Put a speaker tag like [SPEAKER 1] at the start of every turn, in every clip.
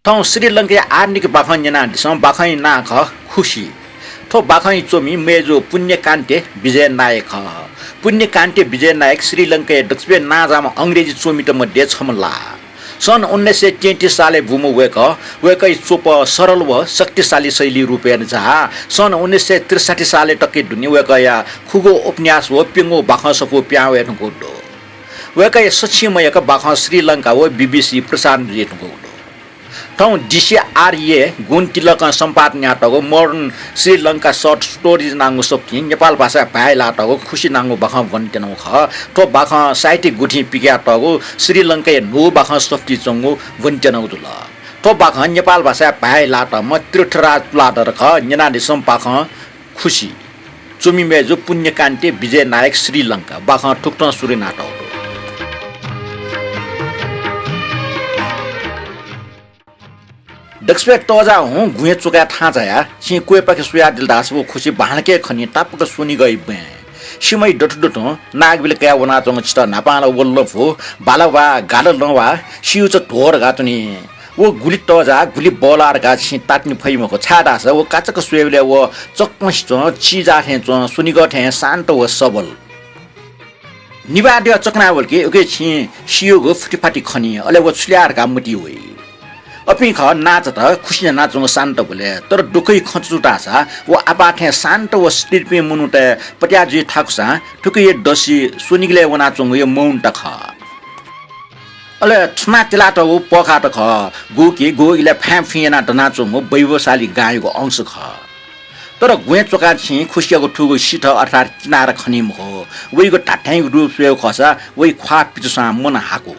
[SPEAKER 1] थ श्रीलंका आर्निक बाखन जना दिसम बाखै ना ख खुशी थो बाखै चोमी मेजो पुण्यकान्ते विजयनायक पुण्यकान्ते विजयनायक श्रीलंका दक्षिण नाजामा अंग्रेजी चोमिट मध्ये छमला सन् 1933 साले भूमो वेकै चोप सरल व शक्तिशाली शैली रूपेण जहा सन् 1963 साले टक्के दुनि वेकया खुगो उपन्यास व पिंगो बाखसको प्यावेन गोडो वेकै सचिमयका बाख श्रीलंका व बीबीसी प्रसारण जेटको ठाउँ D.C.R.A गुण तिलक सम्पादन नाटकको मोडर्न श्रीलंका सर्ट स्टोरिज नाङ्गो सप्ति नेपाल भाषा भाइ लाटको खुसी नाङ्गो बाख भन्टेनौ ख ठो बाख साहित्यिक गुठी पिक्याटको श्रीलंका नो बाख सप्ति चंगो भन्टेनौ दुल ठो बाख नेपाल भाषा भाइ लाट म तीर्थराज प्लाटर ख नेनादि सम्पाख खुसी चुमी मेजो पुण्यकान्ते विजयनायक श्रीलंका बाख ठुक्ट सुरे नाटक दक्षिण तजा हूँ गुए चुका था जाया छि कोई पाके सुया दिलदास वो खुशी बाणके खनि टापक सुनि गई बे सिमै डटडटो नागबिल क्या वना चंग चिता नापाला वल्लफो बालावा गाडल नवा सिउच ढोर गातुनी वो गुली तजा गुली बलार गा छि तात्नि फैमको छाडा छ वो काचक सुयले वो चक्मस च चिजा थे च सुनि गथे शान्त व सबल निवाद्य चकनावल के ओके छि सियोगो फुटिफाटी खनि अले वो छुल्यार का मुटी होई अपि ख नाच त खुसी नाचुङ शान्त बोले तर दुकै खचुटा छ वो आपाठे शान्त व स्टिरपे मुनुटे पट्याजी ठाकुसा ठुकै दसी सुनिगले वनाचुङ यो मौन त ख अले छना तिला त वो पखा त ख गुकी गो इले फ्याफियना त नाचुङ वैभवशाली गायको अंश ख तर गुए चोका छि खुसियाको ठुगो सिठ अर्थात किनार खनिम हो वइको टाठ्याइ रूप सुयो खसा वइ ख्वा पिचुसा मन हाको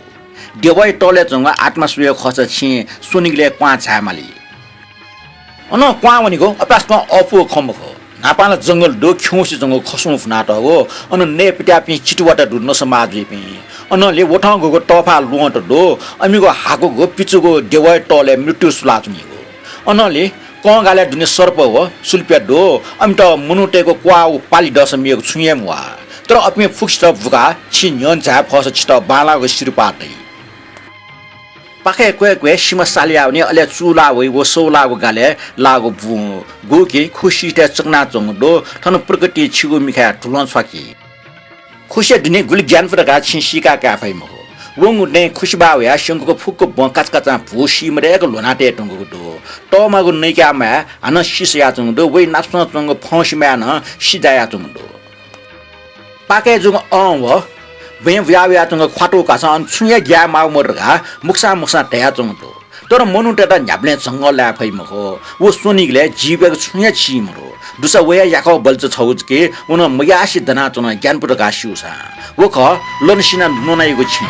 [SPEAKER 1] देवै टले जंग आत्मा सुयो खस छि सुनिगले क्वा छामाली अन क्वा वनिको अपासमा अफो खमखो नापाला जंगल दो खौसी जंगल खसु फनाट हो अन ने पिट्यापि चिटुवाटा दुन समाजले पि अनले वठंगको टफा लुट दो अमिगो हाको गो पिचुको देवै टले मृत्यु सुलाचुनी हो अनले कंगाले दुने सर्प हो सुल्प्या दो अमिट मुनुटेको क्वा पाली दशमिएको छुयम वा तर अपि फुक्स्ट बुका छि न्यन झा फस छिट बालाको सिरपाटै पाखे क्वे सिमसाली आउने अले चुला वइ वो सोलाको गाले लागो बु गोके खुशी ते चकना चंगदो थन प्रगति छिगो मिखा ठुलन छकी खुशी दिने गुली ज्ञान फरका छिसिका काफै म वंगु ने खुशबा या शंको फुको बकाच काचा भुसी मरेको लोनाटे टंगो दो टमागु नैकामा हन सिसया चंगदो वइ नास्न चंग फौसमा न सिजाया चंगदो पाके जुङ अव वे व्याव्या तंग ख्वाटो कासा छुया ग्या माउ मरगा मुक्सा तया चंगदो तर मनुटेटा न्याप्ले जंग ला फै मखो वो सोनिगले जीवेको छुया छिमरो दुसा वया याको बल्च छौज के उन मयासी दना चन ज्ञानपुर गासिउसा वो ख लनसिना ननाइको छि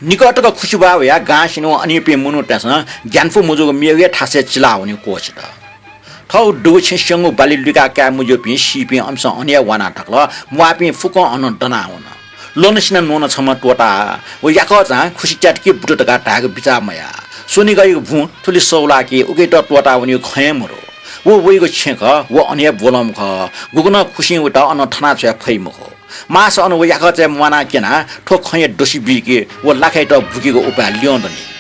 [SPEAKER 1] निकटको खुशबा या गासिनो अनिपे मनुटेस ज्ञानफु मुजुको मेगे ठासे चिला हुने कोच त थौ दुछि संगु बाली लुका का मुजो पि सिपि अंश अन्य वाना ठक्ल मुआपि फुक अन डना हुन लोनसिना नोन छम टोटा ओ याको जा खुसी च्याटके बुटटका टाग बिचामया सोनि गएको भु थुली सौला के उगे त टोटा हुने खयमरो वो वइको छेक वो अन्य बोलम ख गुगन खुसी उटा अन ठना छ फैमखो मास अन वो याको च मना केना ठो खय दोसी बिके वो लाखै त भुकेको उपाय ल्याउँदनी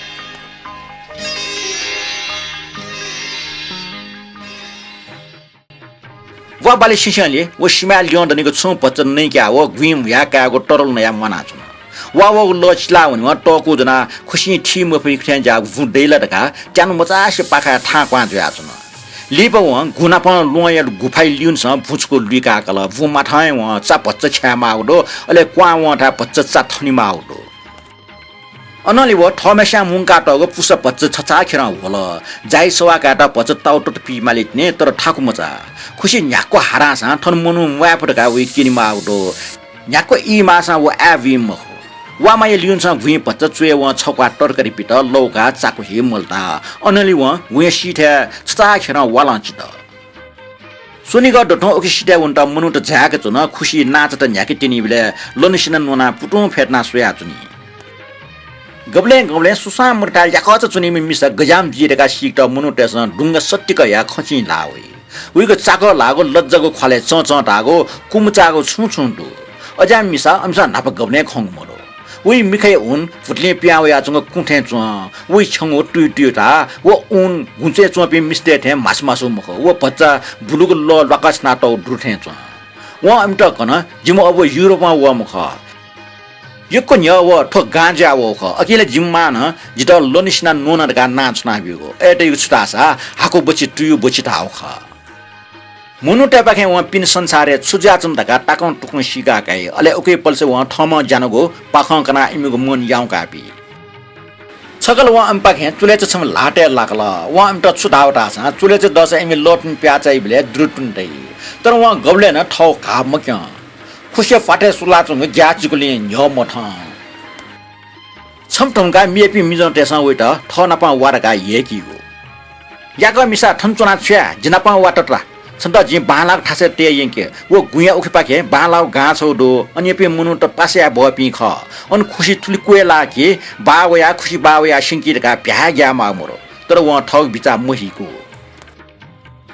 [SPEAKER 1] वा बाले शिशले वो सिमा ल्याउँदनीको छु पचन नै क्या हो ग्विम या काको टरल नया मना छु वा वो लचला हुने टको जना खुसी ठिम फि ख्यान जा भुदैला दका जान मचासे पाखा ठा क्वा जया छु लिप व गुनापन लोय गुफाइ लिउन स भुचको लिका कल भु माथाय व चा पच्च छ्यामा उडो अले क्वा व ठा पच्च चा थनिमा उडो अनले वो थमेसा मुंका टगो पुस पच्च छचा खेरा होल जाई सवा काटा पच्च ताउट पि मालिक ने तर ठाकु मचा खुसी न्याको हारासा थन मनु मुआफटका वे किनिमा उडो न्याको इ मासा वो एविम हो वा माय लिउन स भुइ पच्च चुए व छक्वा तरकारी पिट लौका चाको हिमलता अनले व वे सिथे छचा खेरा वालाचित सोनिगा डटो ओके सिटा उन्टा मनु त झाके चुन खुसी नाच त न्याके तिनी बेले लनसिन नोना पुटु फेट्ना सोया चुनी गब्ले सुसा मुर्टा याकच चुनिमि मिस गजाम जिरेका सिट मुनुटेस ढुङ्गा सट्टिक या खची लावे उइको चाको लागो लज्जाको खले चच टागो कुमचाको छुछुन्टु अजा मिसा अमसा नाप गब्ने खोंग मरो वी मिखे उन फुटले प्याव या जंग कुठे च वी छंगो टुइटा वो उन गुचे चोपि मिस्ते थे मासमासु मख वो बच्चा बुलुग ल लकास नाटो दुथे च व अमट कन जिम अब युरोपमा व मख यको न्य व ठो गांजा व ख अकेले जिम्मा न जित लोनिसना नोना का नाच ना बिगो एटे युस्तासा हाको बची टुयु बची थाउ ख मुनुटे पाखे व पिन संसारे सुजाचन दका टाकन टुकन सिगा काई अले ओके पल्से व थम जानको पाखं कना इमिगो मन याउ कापी छगल व अम पाखे चुले छम लाटे लागला व अम त छुदावटा छ चुले छ दस इमि लोटन प्याचाइ बिले द्रुटुन्दै तर व गब्ले न ठौ घाम मक्या खुसे फाटे सुलाचंग ग्याचुले न्यो मठ छमटंगा मेपी मिजन टेसा वेटा थनपा वारका येकी हो याको मिसा थनचुना छ्या जिनापा वाटरा छन्त जि बालाक ठासे ते यंके वो गुया उखे पाके बालाउ गाछौ दो अनि पे मुनु त पासे भपि ख अन खुशी तुलि कोला के बावया खुशी बावया सिंकिरका प्या ग्या मामरो तर व ठग बिचा मोहिको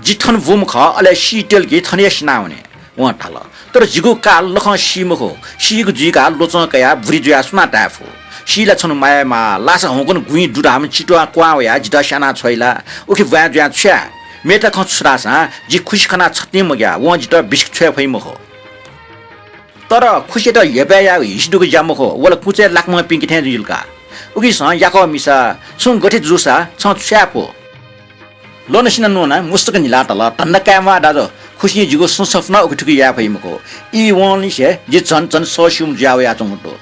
[SPEAKER 1] जिठन वुम ख अले सीटेल के थने स्नाउने व थाल तर जिगु काल लख सिमखो सिगु जिका लोचकया भ्रिजुया सुना टाफो सिला छन मायामा लासा होगन गुइ दुडाम चिटवा क्वावया जिदा साना छैला उखे व्याज्या छ्या मेटा खछरासा जि खुशी खना छत्ने मग्या व जित बिस्क छ्या फैमखो तर खुशी त यबया हिसडुको जामखो वला कुचे लाकमा पिंकी थे जिलका उगी स याको मिसा सुन गठे जुसा छ छ्यापो लोनसिना नोना मुस्तक निला तल तन्नकामा दाजो खुशी जिगो ससफना उठुकी या फैमको इ वनली से जि जन जन सोसुम ज्याव या चंगतो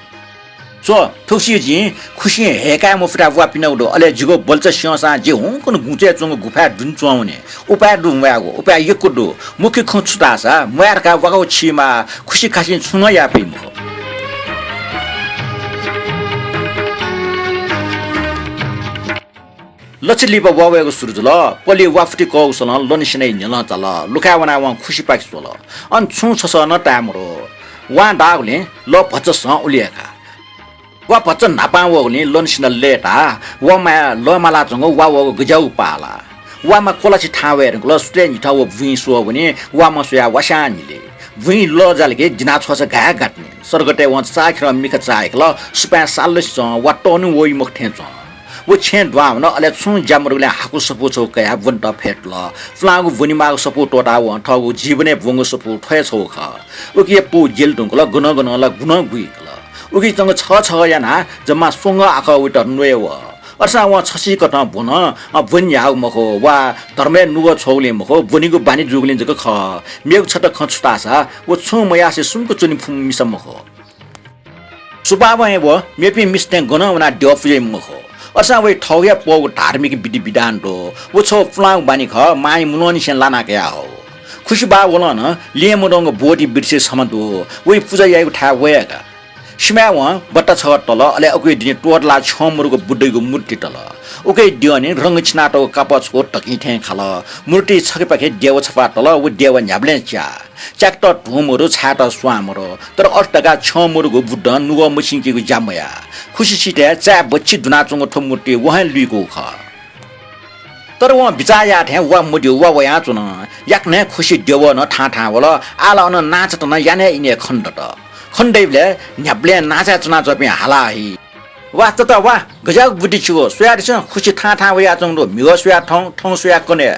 [SPEAKER 1] सो थुसी जि खुशी हेका मुफरा वापिनौदो अले जिगो बल्च सिंसा जे हुन गुचे चंग गुफा दुन चौने उपाय दुंवागो उपाय यकुदो मुख्य खछुदासा मयारका वगौ छिमा खुशी खासिन छुन या फैमको लचली बावेको सुरुजुल पलि वाफटी कौसल लनिसनै निल चल लुकावना वा खुशी पाक सोल अन छु छस न टामरो वा डागले ल भच्च उलिएका वा भच्च नापा वगले लनिसन लेटा वा मा ल माला जंग वा व गजाउ पाला वा मा कोलाछि ठावेर ल स्टे निठा व भुइ सो भने वा म सोया वशानीले भुइ ल जालके जिना छस गा गाट्ने सरगटे वा चाखर मिख चाइक ल स्पा सालस वा टनु वइ मख ठेच वो छे द्वाम न अले छु जामरुले हाकु सपो छौ कया वन्ट फेटल फ्लागु वनिमाग सपो टोटा व ठगु जीवने भंग सपो ठय छौ ख उके पु जेल टुंगल गुन गुन ल गुन गुइकल उके चंग छ छ याना जम्मा सोंग आख उट नवे व अर्सा व छसी कट भन वन याउ मखो वा धर्मे नुगो छौले मखो वनिगु बानी जुगले जक ख मेग छट खछुतासा वो छु मयासे सुनको चुनि फुम मिस मखो सुबावे व मेपि मिस्ते गन वना ड्यफजे मखो अर्सा वे ठौया पो धार्मिक विधि विधान दो वो छो फ्लाउ बानी ख माइ मुनोनी सेन लाना क्या हो खुशी बा वला न लेमोडंग बोडी बिर्से समदो वे पूजा यागु ठा वयागा सिमा व बट्टा छ तल अले अकुइ दिने टोडला छमरुको बुड्डैको मूर्ति तल उकै दिने रंग छिनाटो कापचको टकी थे खाल मूर्ति छके पाखे देव छपा तल उ देव न्याब्ले च्या च्याक्ट ढुमहरु छाट स्वामरो तर अष्टका छमरुको बुड्ड नुगो मसिंकीको जामया खुशी छिटे चा बच्ची दुनाचंगो ठो मूर्ति वहाँ लुइको ख तर व बिचाया थे व मुड्यो व वया चुन याकने खुशी देव न ठा ठा वला आला न नाच त न याने इने खण्ड त खण्डैले न्याब्ले नाचा चुना जपे हाला हि वा त वा गजाक बुद्धि छु सोयादिस खुशी ठा ठा वया चंगो मिगो सोया ठौ ठौ सोया कने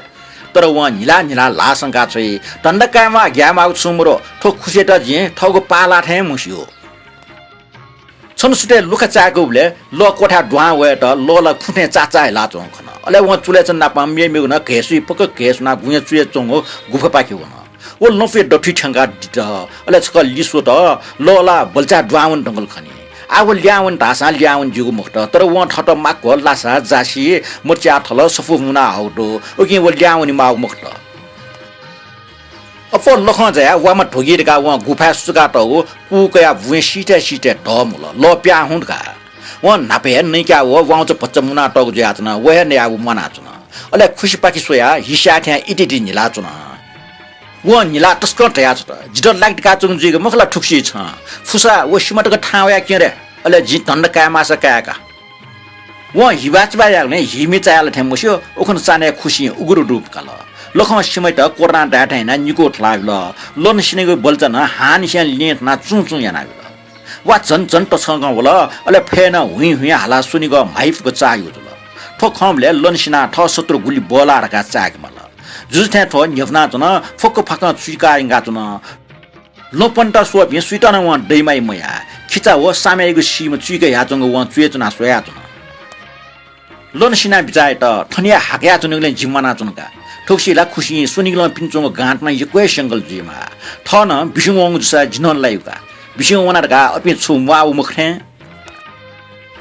[SPEAKER 1] तर व निला निला लासंका छै तण्डकामा ग्यामा सुमरो ठो खुशी त जे ठगो पाला थे मुसियो छनसुटे लुखा चागोले ल कोठा ढ्वा वे त ल ल फुटे चाचा ला चों खन अले व चुले चन नापा मेमे न घेसु पक घेसना गुया चुए चोंगो गुफा पाक्यो न ओ नफे डठी ठंगा दित अले छक लिसो त ल ला बल्चा ढ्वावन ढंगल खनी आव ल्यावन धासा ल्यावन जुगु मुक्त तर व ठट माक लासा जासी मर्चा थल सफु मुना हौदो ओके व ल्यावनी माग मुक्त अफो लख जया वामा ठोगिरका व गुफा सुका त हो कुकया भुए सिटे सिटे ढमल ल प्या हुँडका व नापे नै क्या हो व च पच्च मुना टक ज्याचन व ने आबु मनाचन अले खुशी पाकी सोया हिसा थ्या इटिटि निला चुन व निला तस्क तया छ जिड लाइट का चुन जिग मखला ठुक्सी छ फुसा व सिमटक ठावया केरे अले जि तण्ड कामा स काका व हिबाचबा याले हिमि चायाले थेमोस्यो ओखन चाने खुशी उगुरु रूप कल लखं सिमै त कोरोना डाटा हैन निको लाग्ल लन सिनेको बोल्छ न हानि स्या लेट ना चुचु याना वा झन झन टसँग होला अले फेन हुइ हाला सुनिको माइफको चाग्यो जुल ठो खमले लन सिना ठ सत्र गुली बोलारका चाग मल जुथे ठो न्यफना जन फक फक चुइकाइगा जन लोपन्टा सो भि सुइटन व दैमाइ मया खिचा हो सामेको सीम चुइके याजंग व चुएचना सोया जन लन सिना बिचाए त थनिया हाक्या जनले जिम्माना जनका ठोक्सीला खुसी सुनिगल पिन्चोङ गाँटमा यक्वे संगल जिमा थन बिसुङ जुसा जिनन लायुका बिसुङ वनारका अपि छु वा मुखने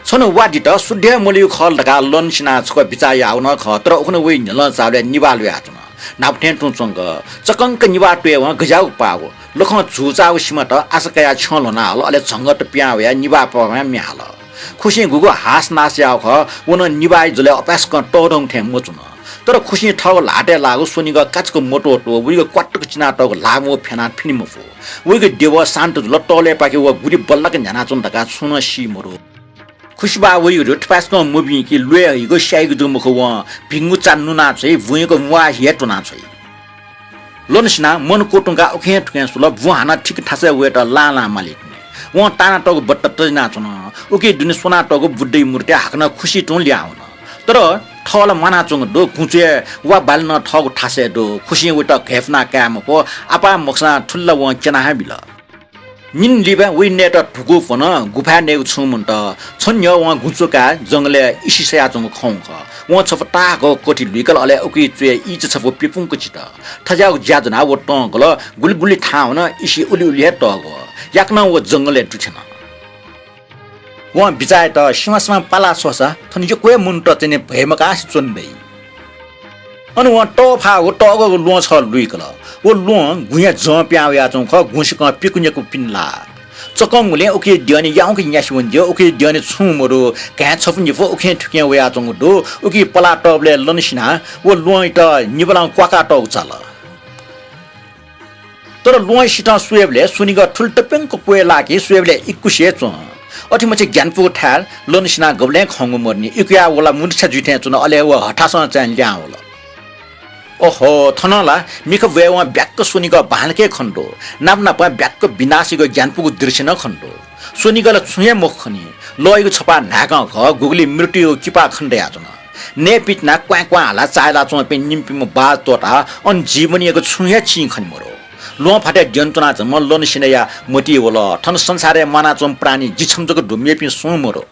[SPEAKER 1] छन वादि त सुध्य मलियो खल दका लन सिना छक बिचाए आउन खतर उखन वे नल चाले निबाल या जन नापथेन टुचंग चकंक निबा टुए व गजाउ पाव लख जुचाउ सिम त आसकया छलना हल अले झंगट प्याउ या निबा पमा म्याल खुसी गुगु हास नास्या ख वन निबाइ जले अपास क टोडङ थे मोचुन तर खुसी ठाउ लाटे लागु सुनिग काचको मोटो टो उइगो क्वाटक चिना टको लामो फेना फिनिमो फु उइगो देव शान्त ल टले पाके व गुडी बल्लक न्याना चुन दका सुन सिमरो खुशबा वइ रोट पासको मुबी कि लुए हिगो स्याइगो दुमुख व भिंगु चान्नु ना चाहिँ भुइको मुवा हेटु ना चाहिँ लोनसिना मन कोटुङका ओखे ठुके सुल बुहाना ठिक ठासे वेट लाला मालिक व ताना टको बट्ट तजना चुन उके दुनि सोना टको बुड्डै मूर्ति हाक्न खुसी टुन ल्याउन तर ठल माना चुङ दो कुचे वा बाल्न ठग ठासे दो खुसी वेट घेफना कामको आपा मक्सा ठुल्ला व चना बिल निन लिबा विनेट ठुगु फन गुफा नेउ छुमन त छन्य व गुचोका जंगले इसिसया जंग खौंख व छपटाको कोठी लुइकल अले उकि चुए इच छपो पिपुङको चित ठजाउ ज्याजना व टंगल गुलगुली ठाउन इसी उली उली टगो याक्न व जंगले टुछन व बिचाए त सिमसमा पाला सोसा थन यो कोए मुन त चने भएमका चुन्दै अनि व टफा व टगो लो छ लुइकल वो लो गुया ज प्याउ या चौ ख गुसक पिकुनेको पिनला चकमले ओके दिने याउके न्यासिवन दियो ओके दिने छुमरो का छपुनि फो ओके ठुके वया चौ दो ओके पला टबले लनसिना वो लोइ त निबला क्वाका टौ चल तर लोइ सिटा सुएबले सुनिग ठुलटपेङको कोए लागे सुएबले इकुसे चौ अठिमचे ज्ञानपु ठार लनसिना गबले खंगु मर्नी इकुया वला मुन्सा जुथे चुन अले व हठासन चाहिँ ल्याउला ओहो थनला मिख वेवा ब्याक्क सुनिग भालके खण्डो नापनापा ब्याक्क विनाशीको ज्ञानपुको दृश्य न खण्डो सुनिगल छुए मुख खनि लयको छपा नागा ख गुगली मृत्यु किपा खण्डे आजन ने पिटना क्वा क्वा हाला चायला चो पे निम्पिम बाज तोटा अन जीवनीको छुए छि खनि मरो लो फाटे जन्तुना जम लन सिनया मोटी वला थन संसारे माना चम प्राणी जिछमजको ढुम्ये पि सु मरो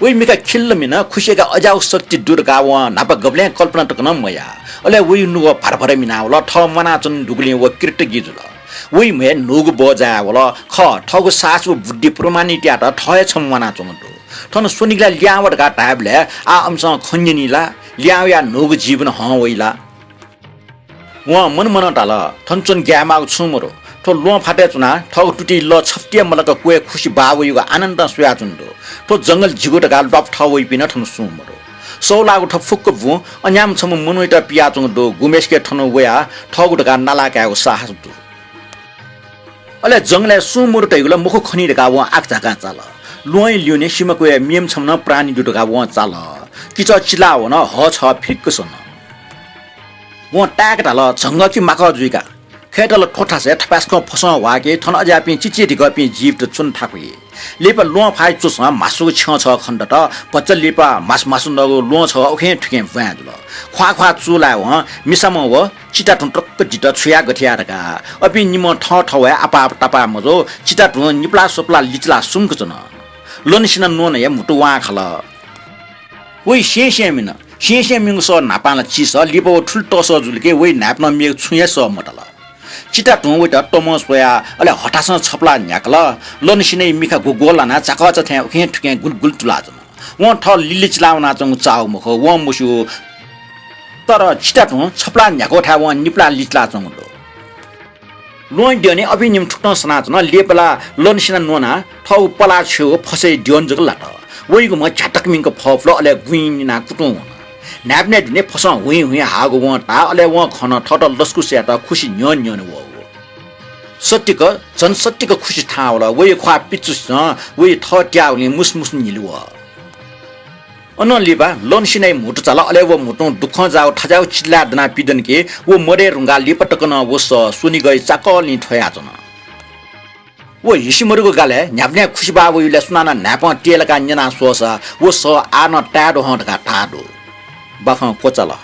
[SPEAKER 1] वइ मिका खिल्लमिना खुसेका अजाउ शक्ति दुर्गा व नाप गबले कल्पना टकन मया अले वइ नुग भरभरे मिना वला ठ मना चन दुगले व कृत गिजुल वइ मे नुग बजा वला ख ठगु सासु बुद्धि प्रमाणित्या त ठय छम मना चन दु थन सुनिगला ल्यावट गा टाबले आ अंश खन्यनीला ल्यावया नुग जीवन ह वइला व मन मन टाल थनचन ग्यामा छुमरो तो लो फाटे चुना ठग टुटी ल छप्टिया मलक कोए खुशी बावयुगा आनन्द सुया चुन्दो तो जंगल जिगोट गाल बाप ठावइ पिन ठन सुमरो सौलागु ठ फुक्क भु अन्याम छम मनुइटा पिया चुन्दो गुमेशके ठन वया ठगुट गा नाला काको साहस दु अले जंगले सुमरो तैगुला मुख खनि गा व आक जाका चाल लोइ लिउने सिमको मिम छम न प्राणी दुटगा व चाल किच चिला व न ह छ फिक्क सन व टाक ढाल झंगकी माक जुइका खेटल ठोठासे ठपासको फस वाके थन अजापि चिचिटी गपि जीव त चुन थापि लेपा लो फाइ चुस मासु छ छ खण्ड त पचल लेपा मासु नगो लो छ ओखे ठुके भ्याजुल ख्वा ख्वा चुला व मिसम व चिटा टुन टक्क जिट छुया गठिया रका अपि निम ठ ठवे आपा टपा मजो चिटा टुन निप्ला सोप्ला लिचला सुंक चन लोनसिन नोन या मुटु वा खल वइ शेमिन मिङ स नापाला चिस लिपो ठुल टस जुलके वइ नाप्न मे छुया स मटल चिटा टु वइ त टम सोया अले हटासन छपला न्याकल लोनसिनै मिखा गोगोला ना चाक च थे ओखे ठुके गुलगुल तुला जन व ठ लिलि चलाउना चंग चाउ मख व मुसु तर चिटा टु छपला न्याको ठा व निप्ला लिचला चंग लो लोइ दिने अबि निम ठुक्न सना जन लेपला लोनसिना नोना ठौ पला छु फसै दियोन जगला त वइगु म झटक मिङको फफ्लो अले गुइना कुटु नाप्ने दिने फस हुइ हागो व ता अले व खन ठटल लस्कु सेट खुशी न्यन न्यन व सत्यक जनसत्यक खुशी थावला वइ ख्वा पिचुस वइ थ ट्याउले मुसमुस निलुव अनलिबा लोनसिनै मुटु चला अले वो मुटु दुख जाओ ठजाउ चिल्ला दना पिदन के वो मरे रुंगा लिपटकन वो सुनि गई चाकल नि ठया जन वो हिसिमरुको गाले न्याप्ने खुसी बाबु युले सुनाना न्याप टेलका न्यना सोसा वो स आन टाडो हटका टाडो बाख कोचला